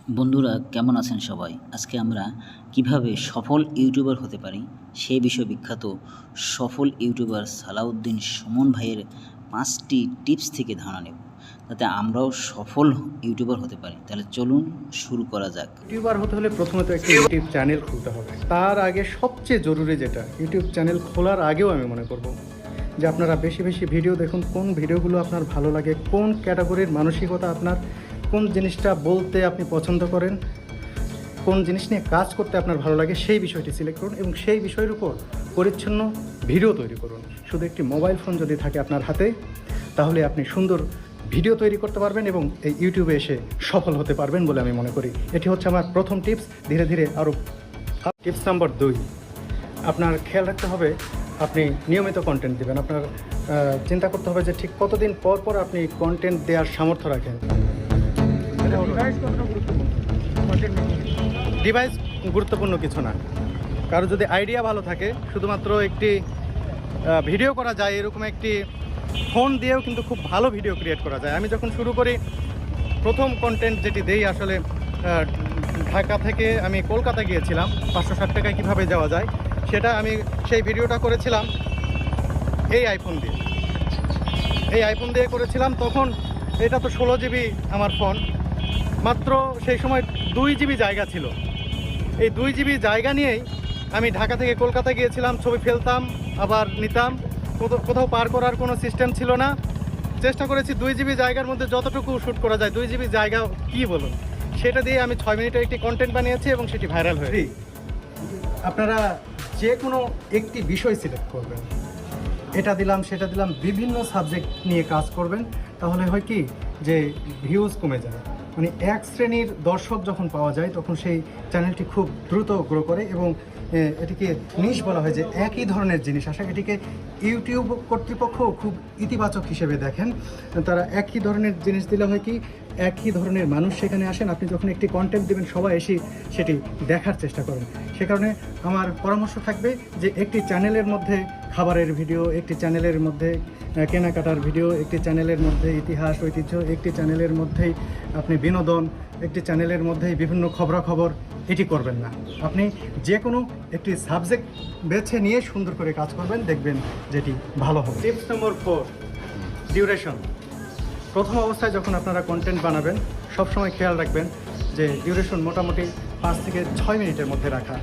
বন্ধুরা কেমন আছেন সবাই? আজকে আমরা কিভাবে সফল ইউটিউবার হতে পারি সেই বিষয়ে বিখ্যাত সফল ইউটিউবার সালাউদ্দিন সুমন ভাইয়ের ৫টি টিপস থেকে ধারণা নেব, যাতে আমরাও সফল ইউটিউবার হতে পারি। তাহলে চলুন শুরু করা যাক। ইউটিউবার হতে হলে প্রথমত একটা ইউটিউব চ্যানেল খুলতে হবে। তার আগে সবচেয়ে জরুরি যেটা, ইউটিউব চ্যানেল খোলার আগেও আমি মনে করব যে আপনারা বেশি বেশি ভিডিও দেখুন, কোন ভিডিওগুলো আপনার ভালো লাগে, কোন ক্যাটাগরির মানসিকতা আপনার, কোন জিনিসটা বলতে আপনি পছন্দ করেন, কোন জিনিস নিয়ে কাজ করতে আপনার ভালো লাগে, সেই বিষয়টি সিলেক্ট করুন এবং সেই বিষয়ের উপর পরিচ্ছন্ন ভিডিও তৈরি করুন। শুধু একটি মোবাইল ফোন যদি থাকে আপনার হাতে, তাহলে আপনি সুন্দর ভিডিও তৈরি করতে পারবেন এবং এই ইউটিউবে এসে সফল হতে পারবেন বলে আমি মনে করি। এটি হচ্ছে আমার প্রথম টিপস। ধীরে ধীরে আরও টিপস নাম্বার 2, আপনার খেয়াল রাখতে হবে আপনি নিয়মিত কন্টেন্ট দেবেন। আপনার চিন্তা করতে হবে যে ঠিক কতদিন পর পর আপনি কন্টেন্ট দেওয়ার সামর্থ্য রাখেন। ডিভাইস গুরুত্বপূর্ণ কিছু না, কারো যদি আইডিয়া ভালো থাকে, শুধুমাত্র একটি ভিডিও করা যায়, এরকম একটি ফোন দিয়েও কিন্তু খুব ভালো ভিডিও ক্রিয়েট করা যায়। আমি যখন শুরু করি, প্রথম কন্টেন্ট যেটি দেই আসলে ঢাকা থেকে আমি কলকাতা গিয়েছিলাম 560 টাকায় কীভাবে যাওয়া যায়, সেটা আমি সেই ভিডিওটা করেছিলাম এই আইফোন দিয়ে করেছিলাম। তখন এটা তো 16 জিবি আমার ফোন, মাত্র সেই সময় 2 জিবি জায়গা ছিল। এই 2 জিবি জায়গা নিয়েই আমি ঢাকা থেকে কলকাতা গিয়েছিলাম, ছবি ফেলতাম আবার নিতাম, কোথাও পার করার কোনো সিস্টেম ছিল না। চেষ্টা করেছি 2 জিবি জায়গার মধ্যে যতটুকু শ্যুট করা যায়, 2 জিবি জায়গা কী বলুন, সেটা দিয়ে আমি 6 মিনিটের একটি কন্টেন্ট বানিয়েছি এবং সেটি ভাইরাল হয়েছে। আপনারা যে কোনো একটি বিষয় সিলেক্ট করবেন, এটা দিলাম সেটা দিলাম, বিভিন্ন সাবজেক্ট নিয়ে কাজ করবেন। তাহলে হয় কি যে ভিউজ কমে যায়, মানে এক শ্রেণীর দর্শক যখন পাওয়া যায় তখন সেই চ্যানেলটি খুব দ্রুত গ্রো করে এবং এটিকে নিশ বলা হয় যে একই ধরনের জিনিস আসা। এটিকে ইউটিউব কর্তৃপক্ষ খুব ইতিবাচক হিসেবে দেখেন। তারা একই ধরনের জিনিস দিলে হয় কি, একই ধরনের মানুষ সেখানে আসেন। আপনি যখন একটি কন্টেন্ট দেবেন, সবাই এসে সেটি দেখার চেষ্টা করেন। সে কারণে আমার পরামর্শ থাকবে যে একটি চ্যানেলের মধ্যে খাবারের ভিডিও, একটি চ্যানেলের মধ্যে কেনাকাটার ভিডিও, একটি চ্যানেলের মধ্যে ইতিহাস ঐতিহ্য, একটি চ্যানেলের মধ্যেই আপনি বিনোদন, একটি চ্যানেলের মধ্যেই বিভিন্ন খবরাখবর, এটি করবেন না। আপনি যে কোনো একটি সাবজেক্ট বেছে নিয়ে সুন্দর করে কাজ করবেন, দেখবেন যেটি ভালো হবে। টিপস নম্বর 4, ডিউরেশন। প্রথম অবস্থায় যখন আপনারা কন্টেন্ট বানাবেন, সবসময় খেয়াল রাখবেন যে ডিউরেশন মোটামুটি 5 থেকে 6 মিনিটের মধ্যে রাখা।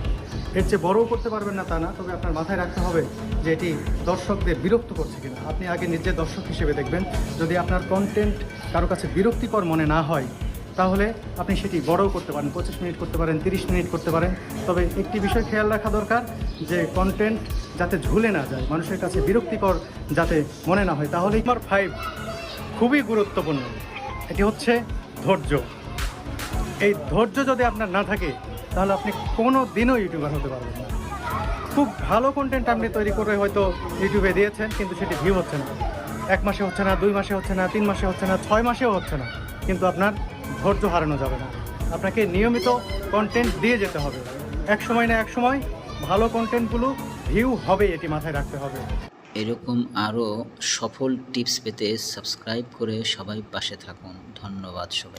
এর চেয়ে বড়ও করতে পারবেন না তা না, তবে আপনার মাথায় রাখতে হবে যে এটি দর্শকদের বিরক্ত করছে কিনা। আপনি আগে নিজে দর্শক হিসেবে দেখবেন। যদি আপনার কন্টেন্ট কারো কাছে বিরক্তিকর মনে না হয়, তাহলে আপনি সেটি বড়ও করতে পারেন, 25 মিনিট করতে পারেন, 30 মিনিট করতে পারেন। তবে একটি বিষয় খেয়াল রাখা দরকার যে কন্টেন্ট যাতে ঝুলে না যায়, মানুষের কাছে বিরক্তিকর যাতে মনে না হয়। তাহলে নম্বর 5 খুবই গুরুত্বপূর্ণ, এটি হচ্ছে ধৈর্য। এই ধৈর্য যদি আপনার না থাকে, তাহলে আপনি কোনো দিনও ইউটিউবার হতে পারবেন না। খুব ভালো কন্টেন্ট আপনি তৈরি করে হয়তো ইউটিউবে দিয়েছেন, কিন্তু সেটি ভিউ হচ্ছে না, 1 মাসে হচ্ছে না, 2 মাসে হচ্ছে না, 3 মাসে হচ্ছে না, 6 মাসেও হচ্ছে না, কিন্তু আপনার ধৈর্য হারানো যাবে না। আপনাকে নিয়মিত কন্টেন্ট দিয়ে যেতে হবে। এক সময় না এক সময় ভালো কন্টেন্টগুলো ভিউ হবে, এটি মাথায় রাখতে হবে। এরকম আরও সফল টিপস পেতে সাবস্ক্রাইব করে সবাই পাশে থাকুন। ধন্যবাদ সবাই।